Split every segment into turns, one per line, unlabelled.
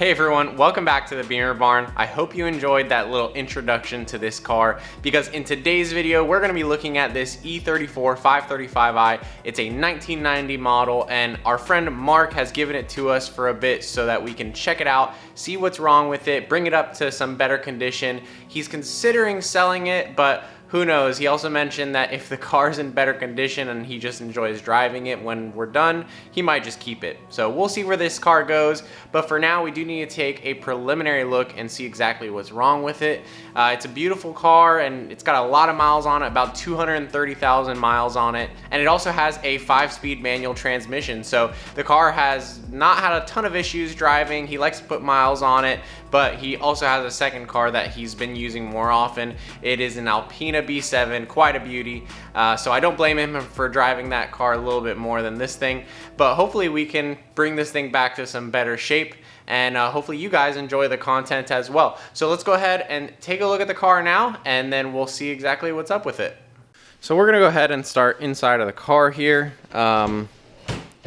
Hey everyone, welcome back to the Bimmer Barn. I hope you enjoyed that little introduction to this car, because in today's video we're going to be looking at this E34 535i. It's a 1990 model and our friend Mark has given it to us for a bit so that we can check it out, see what's wrong with it, bring it up to some better condition. He's considering selling it, but who knows? He also mentioned that if the car's in better condition and he just enjoys driving it when we're done, he might just keep it. So we'll see where this car goes, but for now we do need to take a preliminary look and see exactly what's wrong with it. It's a beautiful car and it's got a lot of miles on it, about 230,000 miles on it, and it also has a 5-speed manual transmission. So the car has not had a ton of issues driving. He likes to put miles on it, but he also has a second car that he's been using more often. It is an Alpina B7, quite a beauty. So I don't blame him for driving that car a little bit more than this thing, but hopefully we can bring this thing back to some better shape, and hopefully you guys enjoy the content as well. So let's go ahead and take a look at the car now, and then we'll see exactly what's up with it. So we're gonna go ahead and start inside of the car here.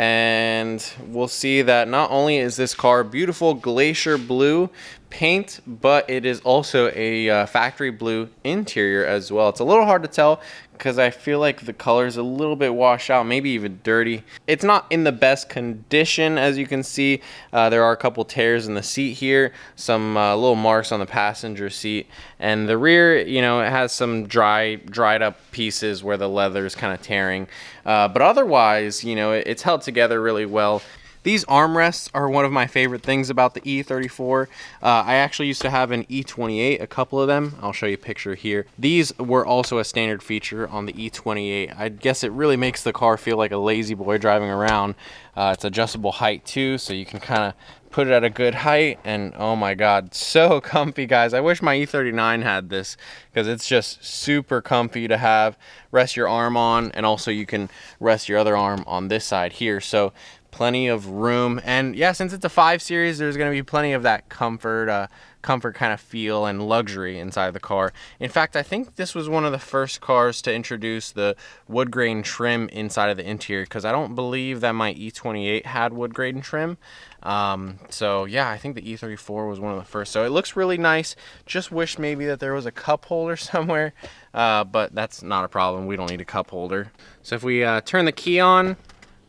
And we'll see that not only is this car beautiful Glacier Blue paint, but it is also a factory blue interior as well. It's a little hard to tell because I feel like the color is a little bit washed out, maybe even dirty. It's not in the best condition, as you can see. There are a couple tears in the seat here, some little marks on the passenger seat, and the rear, you know, it has some dried up pieces where the leather is kind of tearing. But otherwise, you know, it's held together really well. These armrests are one of my favorite things about the E34. I actually used to have an E28, a couple of them. I'll show you a picture here. These were also a standard feature on the E28. I guess it really makes the car feel like a lazy boy driving around. It's adjustable height too, so you can kind of put it at a good height, and oh my god, so comfy, guys. I wish my E39 had this because it's just super comfy to have. Rest your arm on, and also you can rest your other arm on this side here, so plenty of room. And yeah, since it's a 5 Series, there's going to be plenty of that comfort kind of feel and luxury inside the car. In fact, I think this was one of the first cars to introduce the wood grain trim inside of the interior, because I don't believe that my E28 had wood grain trim. So yeah, I think the E34 was one of the first. So it looks really nice. Just wish maybe that there was a cup holder somewhere, but that's not a problem. We don't need a cup holder. So if we turn the key on,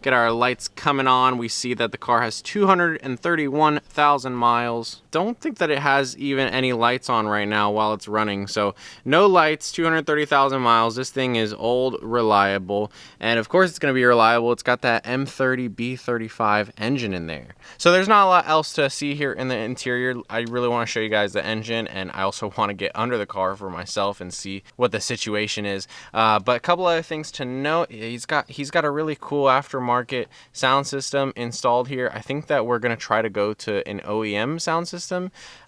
get our lights coming on, we see that the car has 231,000 miles. Don't think that it has even any lights on right now while it's running. So no lights, 230,000 miles. This thing is old, reliable. And of course it's going to be reliable. It's got that M30 B35 engine in there. So there's not a lot else to see here in the interior. I really want to show you guys the engine, and I also want to get under the car for myself and see what the situation is. But a couple other things to note. He's got a really cool aftermarket sound system installed here. I think that we're going to try to go to an OEM sound system.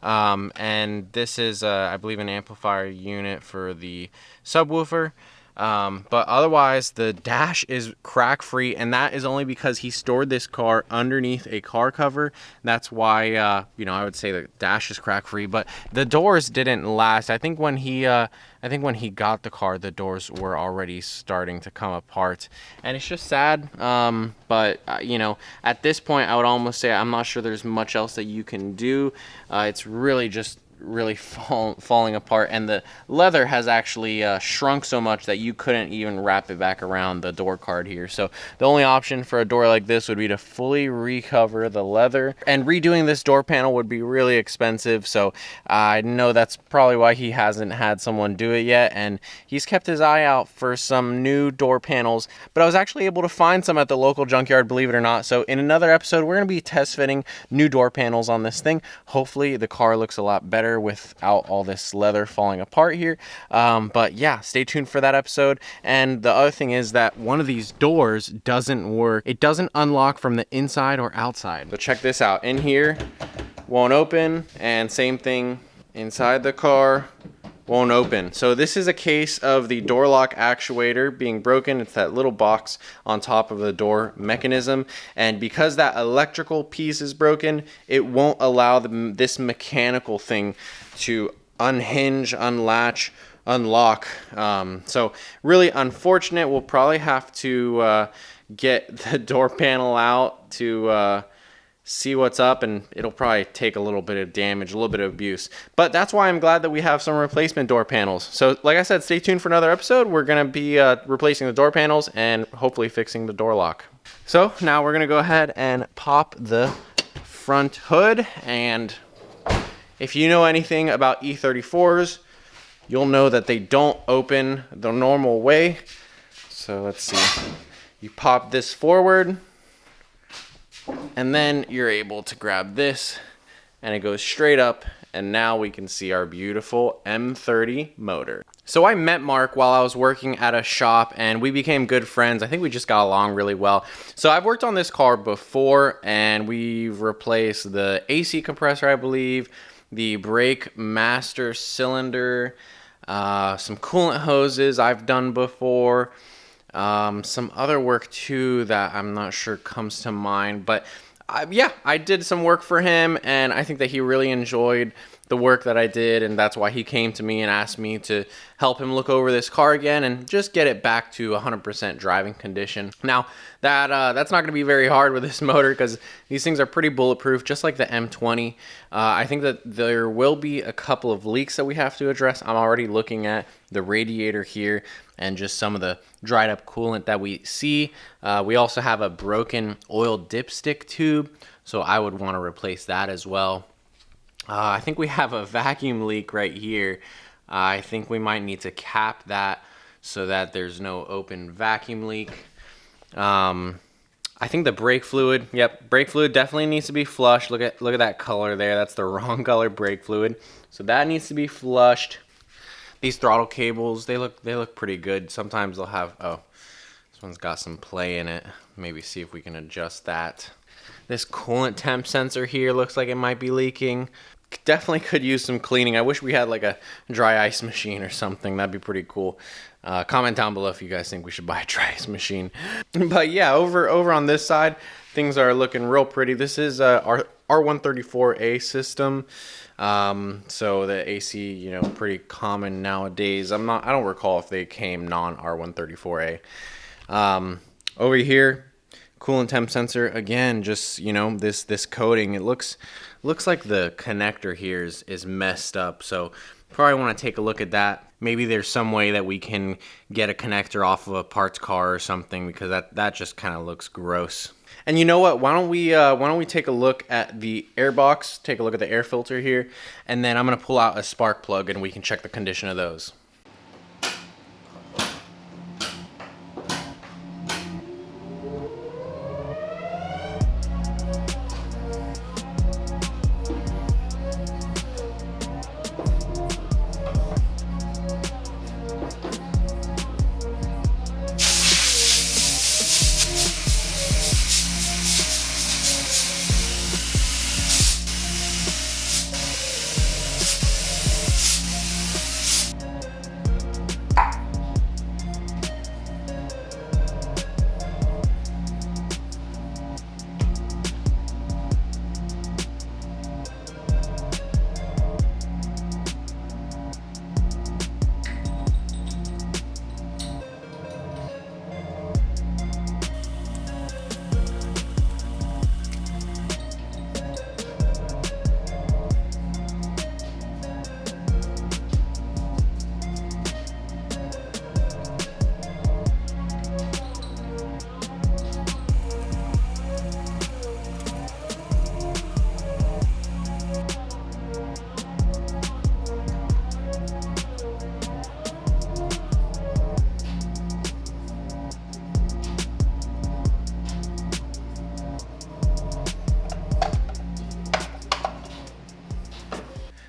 And this is, I believe, an amplifier unit for the subwoofer. But otherwise, the dash is crack free, and that is only because he stored this car underneath a car cover. That's why, you know, I would say the dash is crack free, but the doors didn't last. I think when he got the car, the doors were already starting to come apart, and it's just sad. But you know, at this point, I would almost say I'm not sure there's much else that you can do. It's really just falling apart, and the leather has actually shrunk so much that you couldn't even wrap it back around the door card here. So the only option for a door like this would be to fully recover the leather, and redoing this door panel would be really expensive. So I know that's probably why he hasn't had someone do it yet, and he's kept his eye out for some new door panels, but I was actually able to find some at the local junkyard, believe it or not. So in another episode, we're going to be test fitting new door panels on this thing. Hopefully the car looks a lot better without all this leather falling apart here. But yeah, stay tuned for that episode. And the other thing is that one of these doors doesn't work. It doesn't unlock from the inside or outside. So check this out. In here, won't open, and same thing inside the car, won't open. So this is a case of the door lock actuator being broken. It's that little box on top of the door mechanism, and because that electrical piece is broken, it won't allow this mechanical thing to unhinge, unlatch, unlock. So really unfortunate. We'll probably have to get the door panel out to see what's up, and it'll probably take a little bit of damage, a little bit of abuse. But that's why I'm glad that we have some replacement door panels. So like I said, stay tuned for another episode. We're going to be replacing the door panels and hopefully fixing the door lock. So now we're going to go ahead and pop the front hood. And if you know anything about E34s, you'll know that they don't open the normal way. So let's see. You pop this forward, and then you're able to grab this, and it goes straight up, and now we can see our beautiful M30 motor. So I met Mark while I was working at a shop, and we became good friends. I think we just got along really well. So I've worked on this car before, and we've replaced the AC compressor, I believe, the brake master cylinder, some coolant hoses I've done before, some other work too that I'm not sure comes to mind, but yeah, I did some work for him, and I think that he really enjoyed the work that I did, and that's why he came to me and asked me to help him look over this car again and just get it back to 100% driving condition. Now, that's not going to be very hard with this motor because these things are pretty bulletproof, just like the M20. I think that there will be a couple of leaks that we have to address. I'm already looking at the radiator here and just some of the dried up coolant that we see. We also have a broken oil dipstick tube, so I would want to replace that as well. I think we have a vacuum leak right here. I think we might need to cap that so that there's no open vacuum leak. I think the brake fluid, brake fluid definitely needs to be flushed. Look at that color there. That's the wrong color brake fluid. So that needs to be flushed. These throttle cables, they look pretty good. Sometimes they'll have, oh, this one's got some play in it. Maybe see if we can adjust that. This coolant temp sensor here looks like it might be leaking. Definitely could use some cleaning. I wish we had like a dry ice machine or something. That'd be pretty cool. Comment down below if you guys think we should buy a dry ice machine. But yeah, over on this side, things are looking real pretty. This is our R134A system. So the AC, you know, pretty common nowadays. I don't recall if they came non R134A. Over here, coolant temp sensor, again, just, you know, this coating, it looks like the connector here is messed up, so probably want to take a look at that. Maybe there's some way that we can get a connector off of a parts car or something, because that just kind of looks gross. And you know what, why don't we take a look at the air box, take a look at the air filter here, and then I'm going to pull out a spark plug and we can check the condition of those.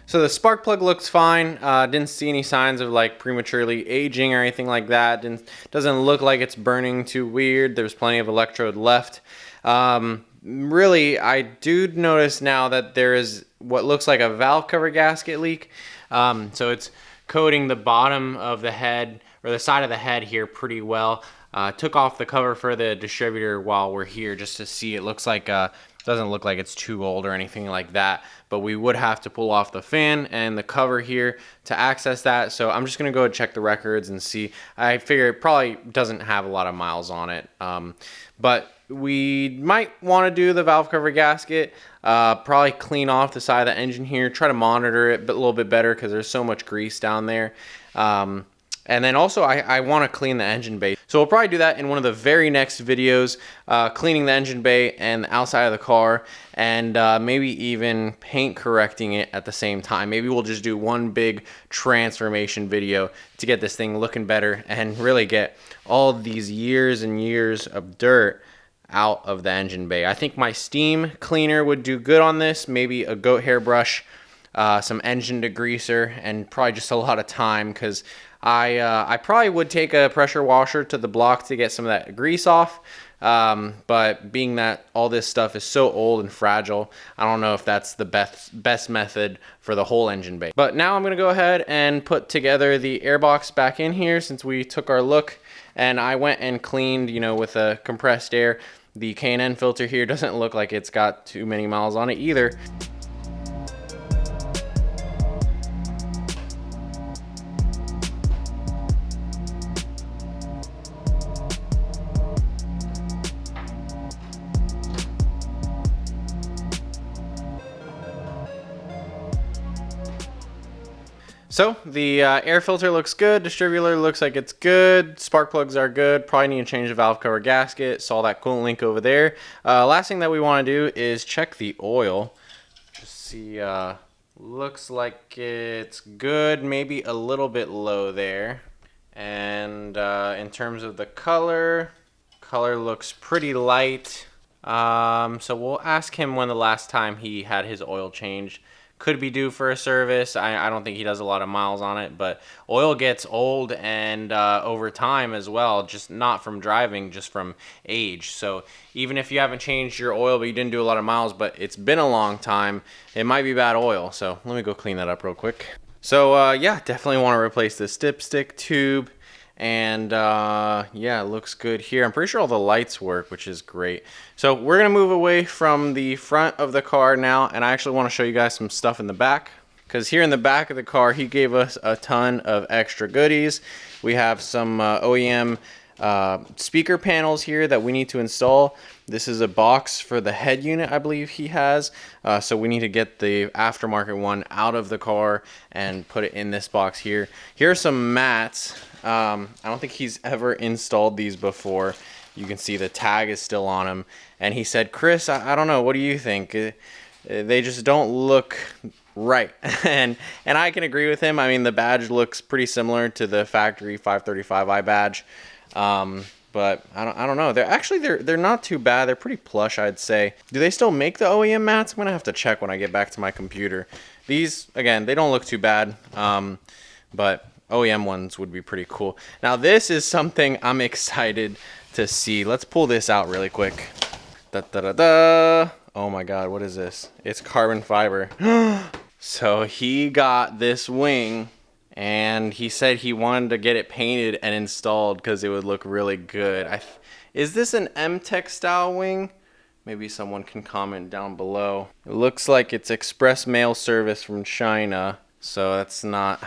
So the spark plug looks fine. Didn't see any signs of like prematurely aging or anything like that. Doesn't look like it's burning too weird. There's plenty of electrode left. Really, I do notice now that there is what looks like a valve cover gasket leak. So it's coating the bottom of the head, or the side of the head here, pretty well. Took off the cover for the distributor while we're here just to see. It looks like Doesn't look like it's too old or anything like that, but we would have to pull off the fan and the cover here to access that. So I'm just gonna go and check the records and see. I figure it probably doesn't have a lot of miles on it, but we might want to do the valve cover gasket, probably clean off the side of the engine here, try to monitor it a little bit better because there's so much grease down there. And then also I want to clean the engine bay. So we'll probably do that in one of the very next videos, cleaning the engine bay and the outside of the car, and maybe even paint correcting it at the same time. Maybe we'll just do one big transformation video to get this thing looking better and really get all these years and years of dirt out of the engine bay. I think my steam cleaner would do good on this, maybe a goat hair brush, some engine degreaser, and probably just a lot of time, because I probably would take a pressure washer to the block to get some of that grease off, but being that all this stuff is so old and fragile, I don't know if that's the best method for the whole engine bay. But now I'm gonna go ahead and put together the airbox back in here since we took our look, and I went and cleaned, you know, with a compressed air. The K&N filter here doesn't look like it's got too many miles on it either. So the air filter looks good, distributor looks like it's good, spark plugs are good, probably need to change the valve cover gasket, saw that coolant link over there. Last thing that we want to do is check the oil. Just see, looks like it's good, maybe a little bit low there. And in terms of the color looks pretty light. So we'll ask him when the last time he had his oil changed. Could be due for a service. I don't think he does a lot of miles on it, but oil gets old and over time as well, just not from driving, just from age. So even if you haven't changed your oil but you didn't do a lot of miles, but it's been a long time, it might be bad oil. So let me go clean that up real quick. So yeah, definitely want to replace the dipstick tube. And yeah, it looks good here. I'm pretty sure all the lights work, which is great. So we're gonna move away from the front of the car now, and I actually want to show you guys some stuff in the back, because here in the back of the car he gave us a ton of extra goodies. We have some OEM speaker panels here that we need to install. This is a box for the head unit I believe he has, so we need to get the aftermarket one out of the car and put it in this box here. Here are some mats. I don't think he's ever installed these before. You can see the tag is still on them, and he said, Chris, I don't know, what do you think? They just don't look right. and I can agree with him. I mean, the badge looks pretty similar to the factory 535i badge, but I don't know. They're not too bad. They're pretty plush, I'd say. Do they still make the OEM mats? I'm gonna have to check when I get back to my computer. These, again, they don't look too bad, but OEM ones would be pretty cool. Now this is something I'm excited to see. Let's pull this out really quick. Oh my god, what is this? It's carbon fiber. So he got this wing, and he said he wanted to get it painted and installed because it would look really good. Is this an M-Tech style wing? Maybe someone can comment down below. It looks like it's express mail service from China, so that's not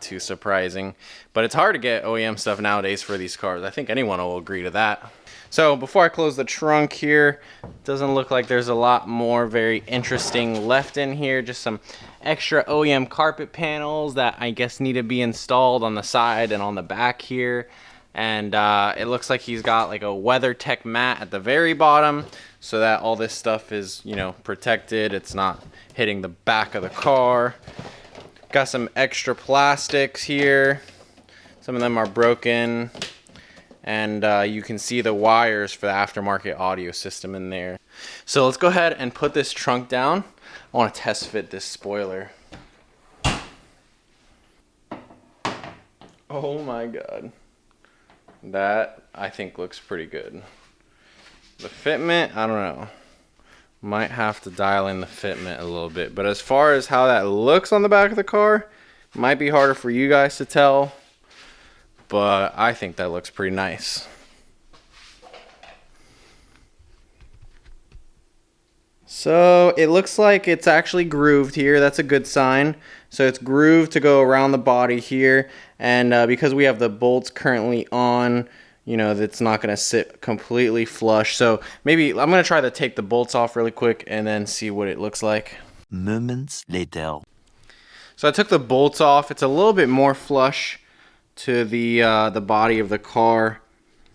too surprising. But it's hard to get OEM stuff nowadays for these cars. I think anyone will agree to that. So before I close the trunk here, doesn't look like there's a lot more very interesting left in here. Just some extra OEM carpet panels that I guess need to be installed on the side and on the back here. And it looks like he's got like a WeatherTech mat at the very bottom, so that all this stuff is, you know, protected. It's not hitting the back of the car. Got some extra plastics here. Some of them are broken. And you can see the wires for the aftermarket audio system in there. So let's go ahead and put this trunk down. I want to test fit this spoiler. Oh my god. That, I think, looks pretty good. The fitment, I don't know. Might have to dial in the fitment a little bit. But as far as how that looks on the back of the car, might be harder for you guys to tell. But I think that looks pretty nice. So it looks like it's actually grooved here. That's a good sign. So it's grooved to go around the body here, and because we have the bolts currently on, you know, that's not going to sit completely flush. So maybe I'm going to try to take the bolts off really quick and then see what it looks like.
Moments later.
So I took the bolts off. It's a little bit more flush to the body of the car,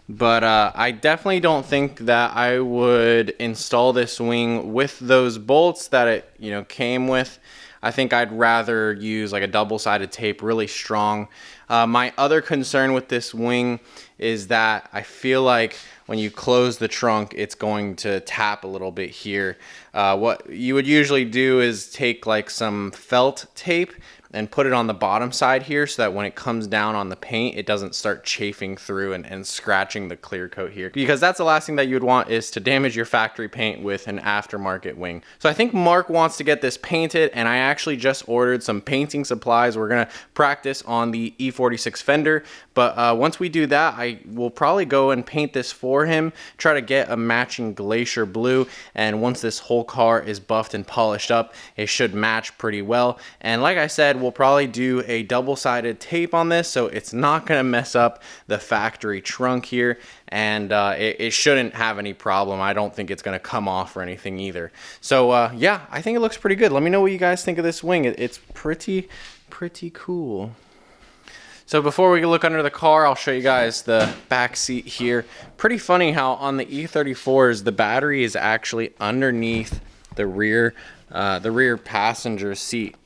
but I definitely don't think that I would install this wing with those bolts that it, you know, came with. I think I'd rather use like a double-sided tape, really strong. My other concern with this wing is that I feel like when you close the trunk, it's going to tap a little bit here. What you would usually do is take like some felt tape and put it on the bottom side here so that when it comes down on the paint, it doesn't start chafing through and scratching the clear coat here. Because that's the last thing that you would want, is to damage your factory paint with an aftermarket wing. So I think Mark wants to get this painted, and I actually just ordered some painting supplies. We're gonna practice on the E46 fender, but once we do that, I will probably go and paint this for him, try to get a matching Glacier Blue, and once this whole car is buffed and polished up, it should match pretty well. And like I said, we'll probably do a double-sided tape on this so it's not going to mess up the factory trunk here, and it shouldn't have any problem. I don't think it's going to come off or anything either. So yeah, I think it looks pretty good. Let me know what you guys think of this wing. It's pretty cool. So before we look under the car, I'll show you guys the back seat here. Pretty funny how on the E34s, the battery is actually underneath the rear passenger seat.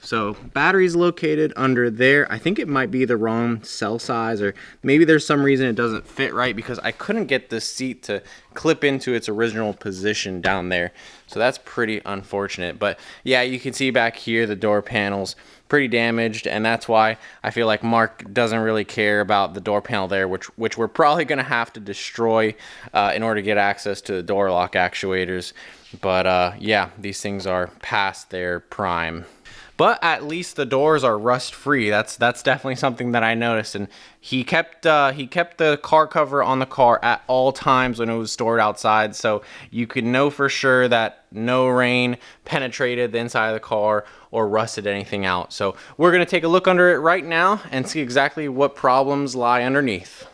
So battery's located under there. I think it might be the wrong cell size, or maybe there's some reason it doesn't fit right, because I couldn't get this seat to clip into its original position down there. So that's pretty unfortunate. But yeah, you can see back here the door panels pretty damaged, and that's why I feel like Mark doesn't really care about the door panel there, which we're probably gonna have to destroy in order to get access to the door lock actuators. But yeah, these things are past their prime. But at least the doors are rust free. That's definitely something that I noticed. And he kept the car cover on the car at all times when it was stored outside, so you could know for sure that no rain penetrated the inside of the car or rusted anything out. So we're gonna take a look under it right now and see exactly what problems lie underneath.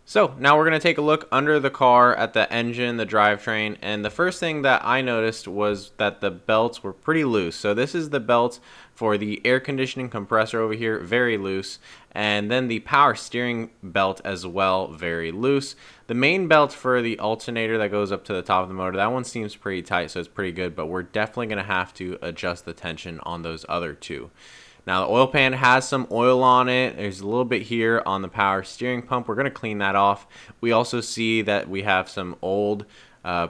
So now we're going to take a look under the car at the engine, the drivetrain, and the first thing that I noticed was that the belts were pretty loose. So this is the belt for the air conditioning compressor over here, very loose, and then the power steering belt as well, very loose. The main belt for the alternator that goes up to the top of the motor, that one seems pretty tight, so it's pretty good, but we're definitely going to have to adjust the tension on those other two. Now the oil pan has some oil on it. There's a little bit here on the power steering pump. We're going to clean that off. We also see that we have some old,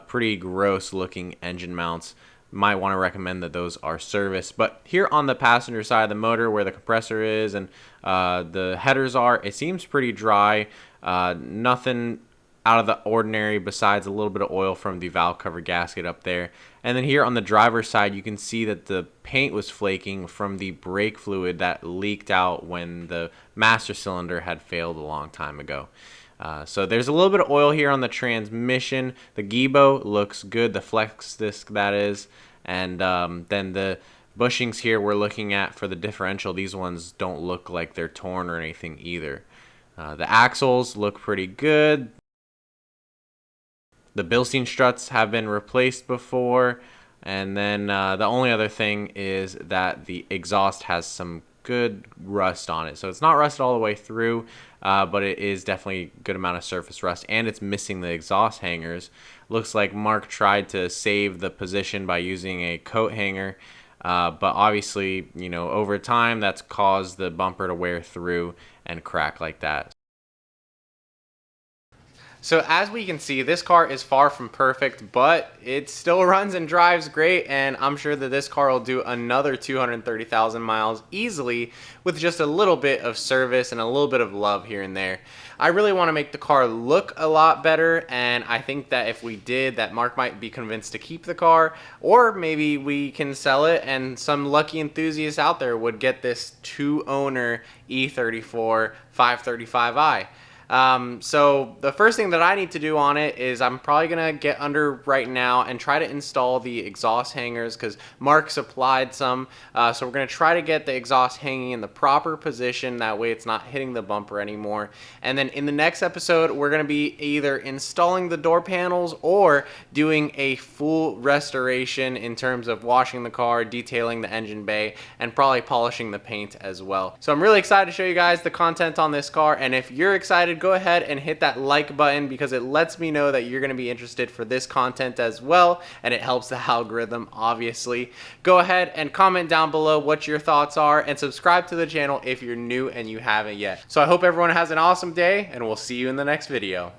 pretty gross looking engine mounts. Might want to recommend that those are serviced. But here on the passenger side of the motor, where the compressor is and the headers are, it seems pretty dry. Nothing out of the ordinary besides a little bit of oil from the valve cover gasket up there. And then here on the driver's side, you can see that the paint was flaking from the brake fluid that leaked out when the master cylinder had failed a long time ago. So there's a little bit of oil here on the transmission. The Gibo looks good, the flex disc that is. And then the bushings here we're looking at for the differential, these ones don't look like they're torn or anything either. The axles look pretty good. The Bilstein struts have been replaced before, and then the only other thing is that the exhaust has some good rust on it. So it's not rusted all the way through, but it is definitely a good amount of surface rust, and it's missing the exhaust hangers. Looks like Mark tried to save the position by using a coat hanger, but obviously, you know, over time that's caused the bumper to wear through and crack like that. So as we can see, this car is far from perfect, but it still runs and drives great, and I'm sure that this car will do another 230,000 miles easily with just a little bit of service and a little bit of love here and there. I really want to make the car look a lot better, and I think that if we did, that Mark might be convinced to keep the car, or maybe we can sell it and some lucky enthusiasts out there would get this two-owner E34 535i. So the first thing that I need to do on it is I'm probably gonna get under right now and try to install the exhaust hangers, because Mark supplied some. So we're gonna try to get the exhaust hanging in the proper position, that way it's not hitting the bumper anymore. And then in the next episode, we're gonna be either installing the door panels or doing a full restoration in terms of washing the car, detailing the engine bay, and probably polishing the paint as well. So I'm really excited to show you guys the content on this car, and if you're excited, go ahead and hit that like button, because it lets me know that you're gonna be interested for this content as well, and it helps the algorithm, obviously. Go ahead and comment down below what your thoughts are, and subscribe to the channel if you're new and you haven't yet. So I hope everyone has an awesome day, and we'll see you in the next video.